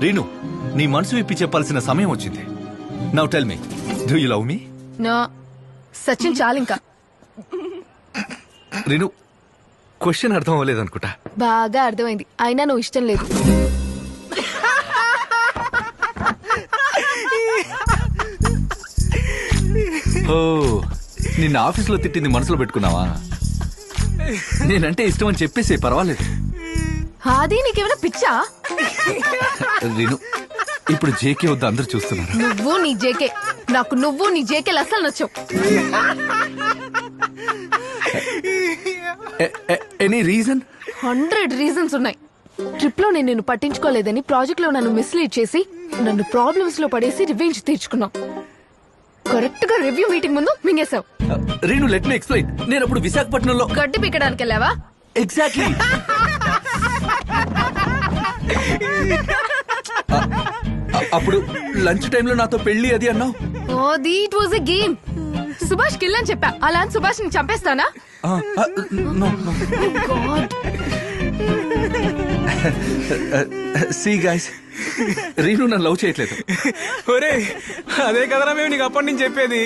రీను, నీ మనసు విప్పి చెప్పాల్సిన సమయం వచ్చింది. Now tell me, do you love me? No Sachin చాలింకా. రీను, క్వశ్చన్ అర్థం అవ్వలేదు అనుకుంటా. బాగా అర్థమైంది, అయినా నువ్వు ఇష్టం లేదు. ఓ, నిన్న ఆఫీస్ లో తిట్టింది మనసులో పెట్టుకున్నావా? నేనంటే ఇష్టం అని చెప్పేసి పర్వాలేదు. అది నీకేమైనా పిచ్చా? రీను, ఇప్పుడు జేకే వద్ద అందరు చూస్తున్నారు. నువ్వు నీ జేకే, నాకు నువ్వు నీ జేకేలు అసలు నచ్చవు. Any reason? 100 రీజన్స్ ఉన్నాయి. ట్రిప్ లో నేను నిన్ను పట్టించుకోలేదని ప్రాజెక్ట్ లో నన్ను మిస్లీడ్ చేసి నన్ను ప్రాబ్లమ్స్ లో పడేసి రివెంజ్ తీర్చుకున్నావు. కరెక్ట్ గా రివ్యూ మీటింగ్ ముందు మింగేశావు. Reenu, let me explain. నేను అప్పుడు విశాఖపట్నంలో గడ్డి పీకడానికి వెళ్ళావా? ఎగ్జాక్ట్లీ. అప్పుడు లంచ్ టైంలో నాతో పెళ్లి అది అన్నావు. ఓది it was a game. Subhash kill అని చెప్పా. అలా అని సుభాష్ ని చంపేస్తానా? గాడ్. సీ గైస్, రీను నన్ను లవ్ చేయట్లేదు. ఒరే, అదే కదరా మేము నీకు అప్పటి నుంచి చెప్పేది.